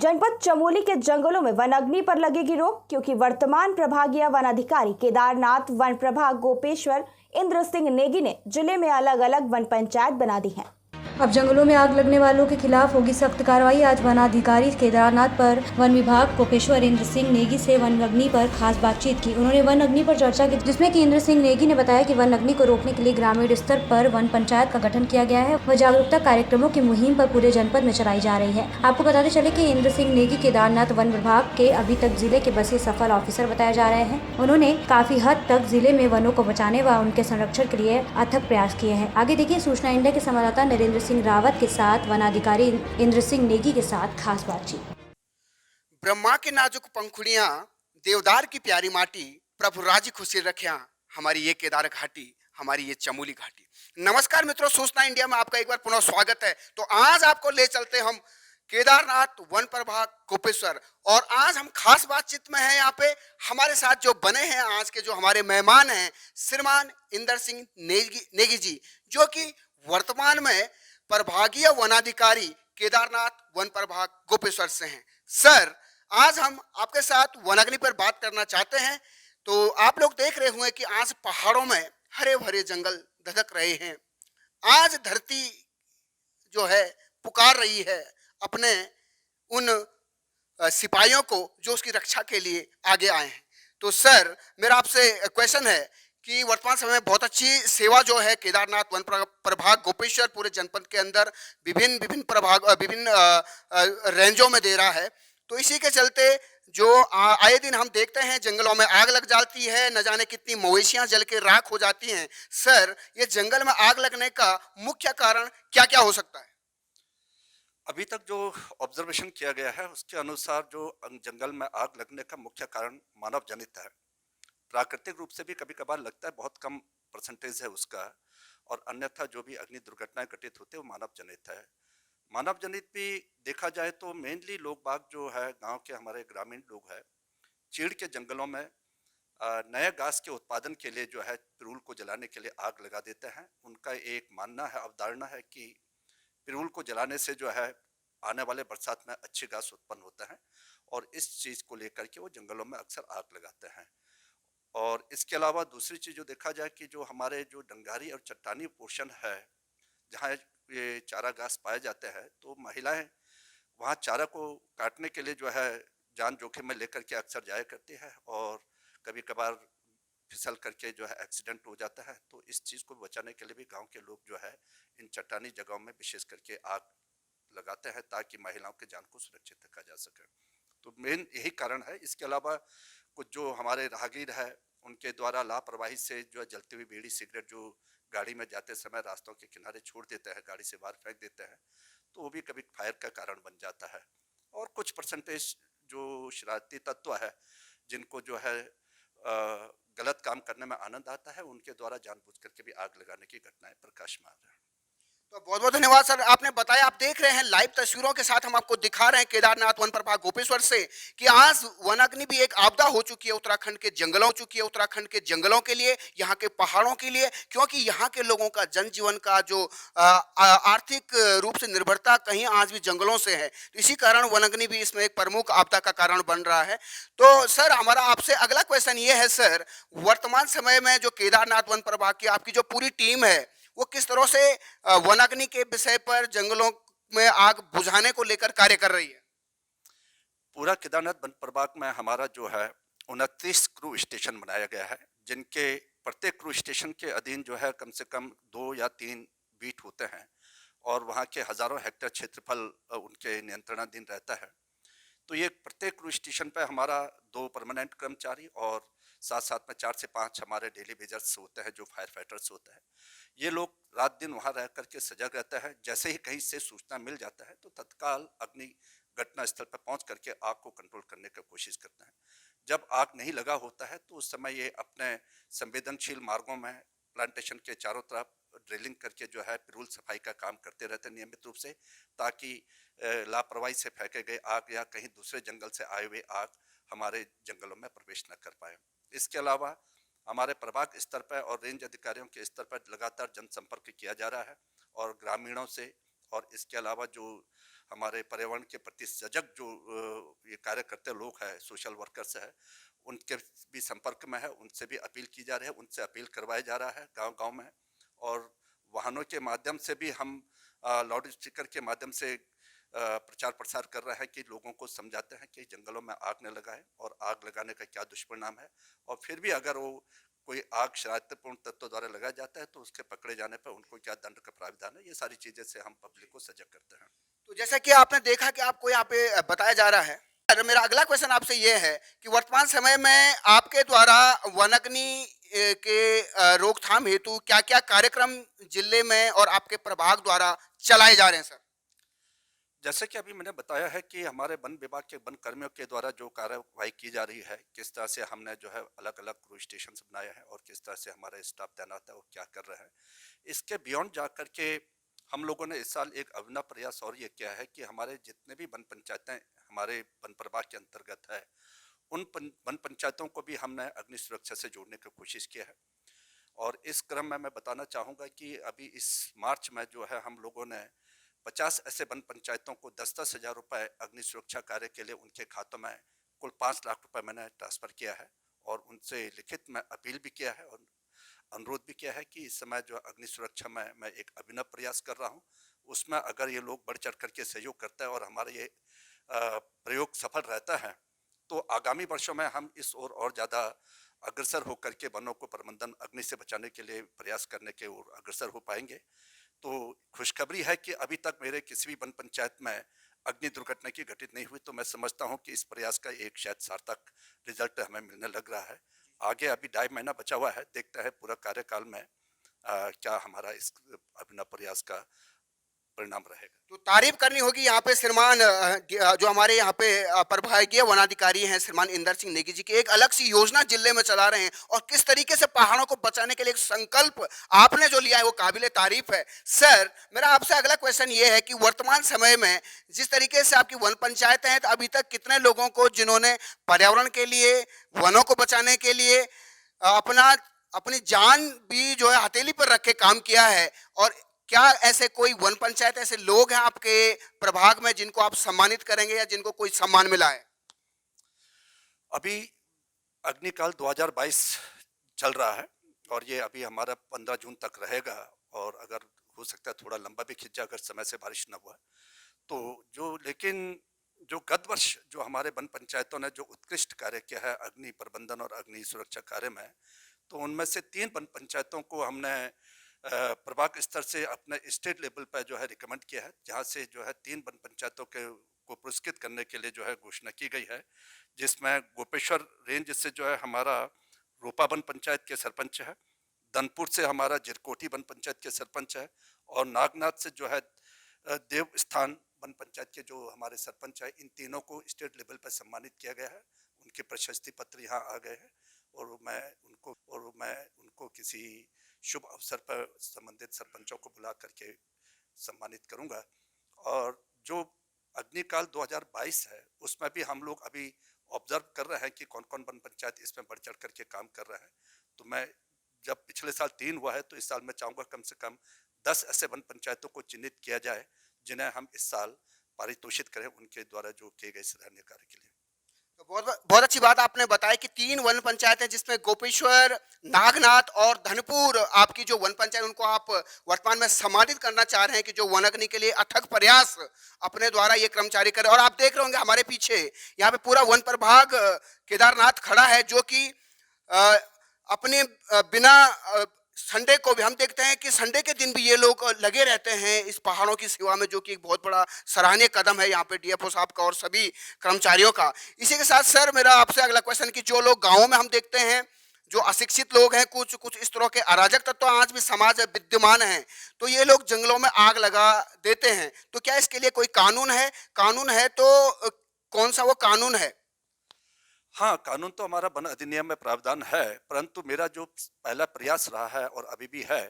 जनपद चमोली के जंगलों में वन अग्नि पर लगेगी रोक, क्योंकि वर्तमान प्रभागीय वन अधिकारी केदारनाथ वन प्रभाग गोपेश्वर इंद्र सिंह नेगी ने जिले में अलग अलग वन पंचायत बना दी हैं। अब जंगलों में आग लगने वालों के खिलाफ होगी सख्त कार्रवाई। आज वनाधिकारी केदारनाथ पर वन विभाग गोपेश्वर इंद्र सिंह नेगी से वन अग्नि पर खास बातचीत की। उन्होंने वन अग्नि पर चर्चा की, जिसमें कि इंद्र सिंह नेगी ने बताया कि वन अग्नि को रोकने के लिए ग्रामीण स्तर पर वन पंचायत का गठन किया गया है। वह जागरूकता कार्यक्रमों की मुहिम पर पूरे जनपद में चलाई जा रही है। आपको बताते चले कि इंद्र सिंह नेगी केदारनाथ वन विभाग के अभी तक जिले के बसे सफल ऑफिसर बताए जा रहे हैं। उन्होंने काफी हद तक जिले में वनों को बचाने व उनके संरक्षण के लिए अथक प्रयास किए हैं। आगे देखिए सूचना इंडिया के संवाददाता नरेंद्र सिंह रावत के साथ वनाधिकारी इंद्र सिंह नेगी के साथ खास बातचीत। ब्रह्मा के नाजुक पंखुड़ियां, देवदार की प्यारी माटी, प्रभु राजी खुशी रखिया हमारी ये केदार घाटी, हमारी ये चमोली घाटी। नमस्कार मित्रों, सूचना इंडिया में आपका एक बार पुनः स्वागत है। तो आज आपको ले चलते हम केदारनाथ वन प्रभाग गोपेश्वर, और आज हम खास बातचीत में हैं। यहाँ पे हमारे साथ जो बने हैं आज के जो हमारे मेहमान हैं, श्रीमान इंद्र सिंह नेगी जी, जो कि वर्तमान में प्रभागीय वनाधिकारी केदारनाथ वन प्रभाग गोपेश्वर से हैं। सर, आज हम आपके साथ वनाग्नि पर बात करना चाहते हैं। तो आप लोग देख रहे हुए कि आज पहाड़ों में हरे भरे जंगल धधक रहे हैं। आज धरती जो है पुकार रही है अपने उन सिपाहियों को जो उसकी रक्षा के लिए आगे आए हैं। तो सर, मेरा आपसे क्वेश्चन है कि वर्तमान समय में बहुत अच्छी सेवा जो है केदारनाथ वन प्रभाग गोपेश्वर पूरे जनपद के अंदर विभिन्न रेंजों में दे रहा है। तो इसी के चलते जो आए दिन हम देखते हैं जंगलों में आग लग जाती है, न जाने कितनी मवेशियां जल के राख हो जाती हैं। सर, ये जंगल में आग लगने का मुख्य कारण क्या क्या हो सकता है? अभी तक जो ऑब्जर्वेशन किया गया है उसके अनुसार जो जंगल में आग लगने का मुख्य कारण मानव जनित है। प्राकृतिक रूप से भी कभी कभार लगता है, बहुत कम परसेंटेज है उसका, और अन्यथा जो भी अग्नि दुर्घटनाएं घटित होती है वो मानव जनित है। मानव जनित भी देखा जाए तो मेनली लोग बाग जो है गांव के हमारे ग्रामीण लोग हैं, चीड़ के जंगलों में नए घास के उत्पादन के लिए जो है पिरूल को जलाने के लिए आग लगा देते हैं। उनका एक मानना है, अवधारणा है कि पिरूल को जलाने से जो है आने वाले बरसात में अच्छी घास उत्पन्न होता है, और इस चीज़ को लेकर के वो जंगलों में अक्सर आग लगाते हैं। और इसके अलावा दूसरी चीज़ जो देखा जाए कि जो हमारे जो डंगारी और चट्टानी पोर्शन है जहाँ ये चारा घास पाए जाते हैं, तो महिलाएं वहाँ चारा को काटने के लिए जो है जान जोखिम में लेकर के अक्सर जाया करती है, और कभी कभार फिसल करके जो है एक्सीडेंट हो जाता है। तो इस चीज़ को बचाने के लिए भी गांव के लोग जो है इन चट्टानी जगहों में विशेष करके आग लगाते हैं ताकि महिलाओं की जान को सुरक्षित रखा जा सके। तो मेन यही कारण है। इसके अलावा कुछ जो हमारे राहगीर है उनके द्वारा लापरवाही से जो है जलती हुई बीड़ी सिगरेट जो गाड़ी में जाते समय रास्तों के किनारे छोड़ देते हैं, गाड़ी से बाहर फेंक देते हैं, तो वो भी कभी फायर का कारण बन जाता है। और कुछ परसेंटेज जो शरारती तत्व है जिनको जो है गलत काम करने में आनंद आता है, उनके द्वारा जानबूझ करके भी आग लगाने की घटनाएं प्रकाशमान है। तो बहुत बहुत धन्यवाद सर, आपने बताया। आप देख रहे हैं लाइव तस्वीरों के साथ हम आपको दिखा रहे हैं केदारनाथ वन प्रभाग गोपेश्वर से कि आज वनाग्नि भी एक आपदा हो चुकी है उत्तराखंड के जंगलों, उत्तराखंड के जंगलों के लिए, यहाँ के पहाड़ों के लिए, क्योंकि यहाँ के लोगों का जनजीवन का जो आर्थिक रूप से निर्भरता कहीं आज भी जंगलों से है। तो इसी कारण वनाग्नि भी इसमें एक प्रमुख आपदा का कारण बन रहा है। तो सर, हमारा आपसे अगला क्वेश्चन ये है सर, वर्तमान समय में जो केदारनाथ वन प्रभाग की आपकी जो पूरी टीम है वो किस तरह से वनाग्नि के विषय पर जंगलों में आग बुझाने को लेकर कार्य कर रही है? पूरा केदारनाथ वन प्रभाग में हमारा जो है 29 क्रू स्टेशन बनाया गया है, जिनके प्रत्येक क्रू स्टेशन के अधीन जो है कम से कम 2 या 3 बीट होते हैं, और वहाँ के हजारों हेक्टेयर क्षेत्रफल उनके नियंत्रणाधीन रहता है। तो ये प्रत्येक क्रू स्टेशन पर हमारा 2 परमानेंट कर्मचारी और साथ साथ में 4 से 5 हमारे डेली बेजर्स होते हैं जो फायर फाइटर्स होते हैं। ये लोग रात दिन वहाँ रह करके सजग रहता है। जैसे ही कहीं से सूचना मिल जाता है तो तत्काल अग्नि घटना स्थल पर पहुँच करके आग को कंट्रोल करने की कोशिश करते हैं। जब आग नहीं लगा होता है तो उस समय ये अपने संवेदनशील मार्गों में प्लांटेशन के चारों तरफ ड्रिलिंग करके जो है पिरूल सफाई का काम करते रहते हैं नियमित रूप से, ताकि लापरवाही से फेंके गए आग या कहीं दूसरे जंगल से आए हुए आग हमारे जंगलों में प्रवेश न कर पाए। इसके अलावा हमारे प्रभाग स्तर पर और रेंज अधिकारियों के स्तर पर लगातार जनसंपर्क किया जा रहा है और ग्रामीणों से, और इसके अलावा जो हमारे पर्यावरण के प्रति सजग जो ये कार्य करते लोग हैं, सोशल वर्कर्स है, उनके भी संपर्क में है, उनसे भी अपील की जा रही है, उनसे अपील करवाया जा रहा है गांव-गांव में। और वाहनों के माध्यम से भी हम लाउड स्पीकर के माध्यम से प्रचार प्रसार कर रहे हैं कि लोगों को समझाते हैं कि जंगलों में आग न लगाएं और आग लगाने का क्या दुष्परिणाम है, और फिर भी अगर वो कोई आग शरारतपूर्ण तत्वों द्वारा लगाया जाता है तो उसके पकड़े जाने पर उनको क्या दंड का प्राविधान है। ये सारी चीजें से हम पब्लिक को सजग करते हैं। तो जैसा कि आपने देखा कि आपको यहाँ पे बताया जा रहा है, और मेरा अगला क्वेश्चन आपसे ये है कि वर्तमान समय में आपके द्वारा वनाग्नि के रोकथाम हेतु क्या-क्या कार्यक्रम जिले में और आपके प्रभाग द्वारा चलाए जा रहे हैं सर? जैसे कि अभी मैंने बताया है कि हमारे वन विभाग के वन कर्मियों के द्वारा जो कार्रवाई की जा रही है, किस तरह से हमने जो है अलग अलग क्रूज स्टेशन बनाए हैं और किस तरह से हमारे स्टाफ तैनात है वो क्या कर रहे हैं। इसके बियॉन्ड जा करके हम लोगों ने इस साल एक अभिनव प्रयास और ये किया है कि हमारे जितने भी वन पंचायतें हमारे वन प्रभाग के अंतर्गत है, उन वन पंचायतों को भी हमने अग्नि सुरक्षा से जोड़ने की कोशिश की है। और इस क्रम में मैं बताना चाहूँगा कि अभी इस मार्च में जो है हम लोगों ने 50 ऐसे वन पंचायतों को 10-10 हज़ार रुपए अग्नि सुरक्षा कार्य के लिए उनके खातों में कुल 5 लाख रुपए मैंने ट्रांसफ़र किया है, और उनसे लिखित में अपील भी किया है और अनुरोध भी किया है कि इस समय जो अग्नि सुरक्षा में मैं एक अभिनव प्रयास कर रहा हूँ, उसमें अगर ये लोग बढ़ चढ़ करके सहयोग करते हैं और हमारा ये प्रयोग सफल रहता है, तो आगामी वर्षों में हम इस और ज़्यादा अग्रसर होकर के वनों को प्रबंधन अग्नि से बचाने के लिए प्रयास करने के ओर अग्रसर हो पाएंगे। तो खुशखबरी है कि अभी तक मेरे किसी भी वन पंचायत में अग्नि दुर्घटना की घटित नहीं हुई, तो मैं समझता हूं कि इस प्रयास का एक शायद सार्थक रिजल्ट हमें मिलने लग रहा है। आगे अभी 2.5 महीना बचा हुआ है, देखते हैं पूरा कार्यकाल में क्या हमारा इस अभिनव प्रयास का परिणाम रहेगा। तो तारीफ करनी होगी यहाँ पे श्रीमान जो हमारे यहाँ पे प्रभागीय वनाधिकारी हैं श्रीमान इंदर सिंह नेगी जी की एक अलग सी योजना जिले में चला रहे हैं, और किस तरीके से पहाड़ों को बचाने के लिए एक संकल्प आपने जो लिया है वो काबिले तारीफ है। सर, मेरा आपसे अगला क्वेश्चन ये है कि वर्तमान समय में जिस तरीके से आपकी वन पंचायतें हैं, तो अभी तक कितने लोगों को जिन्होंने पर्यावरण के लिए, वनों को बचाने के लिए अपनी जान भी जो है हथेली पर रख के काम किया है, और क्या ऐसे कोई वन पंचायत ऐसे लोग हैं आपके प्रभाग में जिनको आप सम्मानित करेंगे या जिनको कोई सम्मान मिला है? अभी अग्निकाल 2022 चल रहा है और ये अभी हमारा 15 जून तक रहेगा, और अगर हो सकता है थोड़ा लंबा भी खिंचा अगर समय से बारिश न हुआ तो। लेकिन जो गत वर्ष जो हमारे वन पंचायतों ने जो उत्कृष्ट कार्य किया है अग्नि प्रबंधन और अग्नि सुरक्षा कार्य में, तो उनमें से 3 वन पंचायतों को हमने प्रभाग स्तर से अपने स्टेट लेवल पर जो है रिकमेंड किया है, जहाँ से जो है 3 वन पंचायतों को पुरस्कृत करने के लिए जो है घोषणा की गई है, जिसमें गोपेश्वर रेंज से जो है हमारा रूपा वन पंचायत के सरपंच है, धनपुर से हमारा जिरकोटी वन पंचायत के सरपंच है, और नागनाथ से जो है देव स्थान वन पंचायत के जो हमारे सरपंच है। इन तीनों को स्टेट लेवल पर सम्मानित किया गया है, उनके प्रशस्ति पत्र यहाँ आ गए हैं, और मैं उनको किसी शुभ अवसर पर संबंधित सरपंचों को बुला करके सम्मानित करूंगा। और जो अग्निकाल 2022 है उसमें भी हम लोग अभी ऑब्जर्व कर रहे हैं कि कौन कौन वन पंचायत इसमें बढ़ चढ़ करके काम कर रहे हैं। तो मैं जब पिछले साल 3 हुआ है, तो इस साल मैं चाहूँगा कम से कम 10 ऐसे वन पंचायतों को चिन्हित किया जाए जिन्हें हम इस साल पारितोषित करें उनके द्वारा जो किए गए सराहनीय कार्य के लिए। तो बहुत बहुत अच्छी बात आपने बताया कि 3 वन पंचायत है, जिसमें गोपेश्वर, नागनाथ और धनपुर आपकी जो वन पंचायत उनको आप वर्तमान में सम्मानित करना चाह रहे हैं कि जो वनाग्नि के लिए अथक प्रयास अपने द्वारा ये कर्मचारी करें। और आप देख रहे होंगे हमारे पीछे यहाँ पे पूरा वन प्रभाग केदारनाथ खड़ा है, जो कि अपने बिना संडे को भी हम देखते हैं कि संडे के दिन भी ये लोग लगे रहते हैं इस पहाड़ों की सेवा में, जो कि एक बहुत बड़ा सराहनीय कदम है यहाँ पे डीएफओ साहब का और सभी कर्मचारियों का। इसी के साथ सर मेरा आपसे अगला क्वेश्चन कि जो लोग गाँवों में हम देखते हैं जो अशिक्षित लोग हैं, कुछ इस तरह के अराजक तत्व आज भी समाज में विद्यमान हैं, तो ये लोग जंगलों में आग लगा देते हैं, तो क्या इसके लिए कोई कानून है? कानून है तो कौन सा वो कानून है? हाँ, कानून तो हमारा वन अधिनियम में प्रावधान है, परंतु मेरा जो पहला प्रयास रहा है और अभी भी है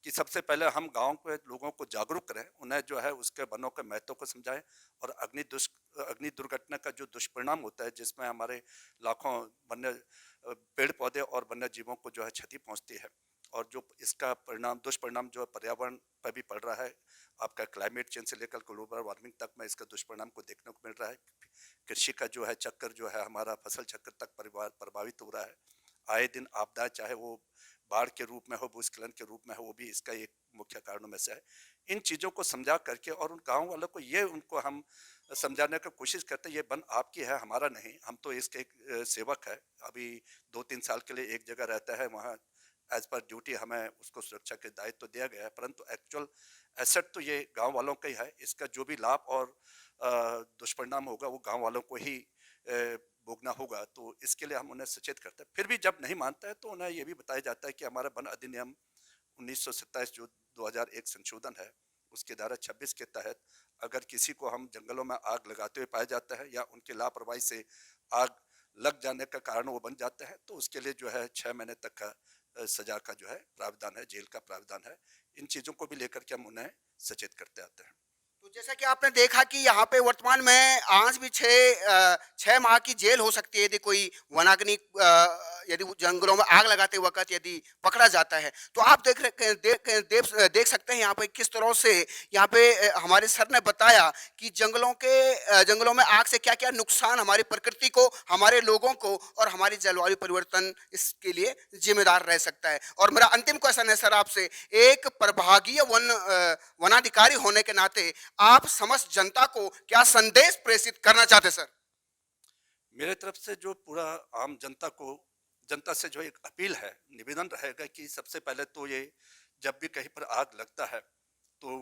कि सबसे पहले हम गांव के लोगों को जागरूक करें, उन्हें जो है उसके वनों के महत्व को समझाएं, और अग्नि दुर्घटना का जो दुष्परिणाम होता है जिसमें हमारे लाखों वन्य पेड़ पौधे और वन्य जीवों को जो है क्षति पहुंचती है, और जो इसका परिणाम दुष्परिणाम जो है पर्यावरण पर भी पड़ रहा है, आपका क्लाइमेट चेंज से लेकर ग्लोबल वार्मिंग तक में इसका दुष्परिणाम को देखने को मिल रहा है। कृषि का जो है चक्कर जो है हमारा फसल चक्र तक प्रभावित हो रहा है। आए दिन आपदाएं, चाहे वो बाढ़ के रूप में हो, भूस्खलन के रूप में हो, वो भी इसका एक मुख्य कारणों में से है। इन चीज़ों को समझा करके और उन गाँव वालों को ये उनको हम समझाने की कोशिश करते हैं, ये वन आपकी है, हमारा नहीं। हम तो इसके एक सेवक है। अभी 2-3 साल के लिए एक जगह रहता है, वहाँ एज पर ड्यूटी हमें उसको सुरक्षा के दायित्व तो दिया गया है, परंतु एक्चुअल एसेट तो ये गांव वालों का ही है। इसका जो भी लाभ और दुष्परिणाम होगा वो गांव वालों को ही भोगना होगा। तो इसके लिए हम उन्हें सचेत करते हैं। फिर भी जब नहीं मानता है तो उन्हें ये भी बताया जाता है कि हमारा वन अधिनियम 1927 जो 2001 संशोधन है, उसके धारा 26 के तहत अगर किसी को हम जंगलों में आग लगाते हुए पाया जाता है या उनके लापरवाही से आग लग जाने का कारण वो बन जाता है, तो उसके लिए जो है 6 महीने तक का सजा का जो है प्रावधान है, जेल का प्रावधान है। इन चीज़ों को भी लेकर के हम उन्हें सचेत करते आते हैं। तो जैसा कि आपने देखा कि यहाँ पे वर्तमान में आज भी 6 माह की जेल हो सकती है यदि कोई वनाग्नि यदि जंगलों में आग लगाते वक्त यदि पकड़ा जाता है। तो आप देख सकते हैं यहाँ पे किस तरह से यहाँ पे हमारे सर ने बताया कि जंगलों में आग से क्या क्या नुकसान हमारी प्रकृति को, हमारे लोगों को और हमारी जलवायु परिवर्तन इसके लिए जिम्मेदार रह सकता है। और मेरा अंतिम क्वेश्चन है सर आपसे, एक प्रभागीय वनाधिकारी होने के नाते आप समस्त जनता को क्या संदेश प्रेषित करना चाहते सर? मेरे तरफ से जो पूरा आम जनता से जो एक अपील है, निवेदन रहेगा कि सबसे पहले तो ये जब भी कहीं पर आग लगता है तो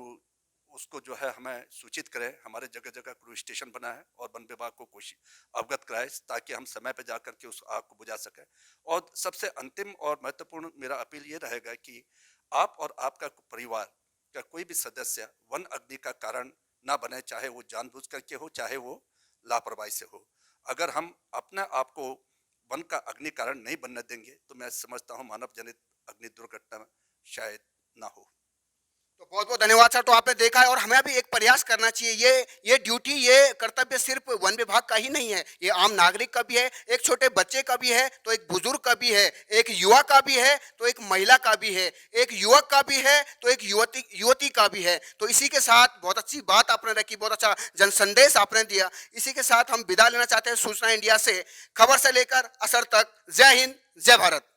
उसको जो है हमें सूचित करें। हमारे जगह जगह क्रू स्टेशन बना है और वन विभाग को कोशिश अवगत कराए ताकि हम समय पर जाकर के उस आग को बुझा सकें। और सबसे अंतिम और महत्वपूर्ण मेरा अपील ये रहेगा कि आप और आपका परिवार का कोई भी सदस्य वन अग्नि का कारण ना बने, चाहे वो जानबूझ करके हो, चाहे वो लापरवाही से हो। अगर हम अपने आप को वन का अग्नि कारण नहीं बनने देंगे तो मैं समझता हूँ मानव जनित अग्नि दुर्घटना शायद ना हो। तो बहुत बहुत धन्यवाद सर। तो आपने देखा है और हमें भी एक प्रयास करना चाहिए। ये ड्यूटी, ये कर्तव्य सिर्फ वन विभाग का ही नहीं है, ये आम नागरिक का भी है, एक छोटे बच्चे का भी है, तो एक बुजुर्ग का भी है, एक युवा का भी है, तो एक महिला का भी है, एक युवक का भी है, तो एक युवती का भी है। तो इसी के साथ बहुत अच्छी बात आपने रखी, बहुत अच्छा जन संदेश आपने दिया। इसी के साथ हम विदा लेना चाहते हैं सूचना इंडिया से। खबर से लेकर असर तक। जय हिंद, जय भारत।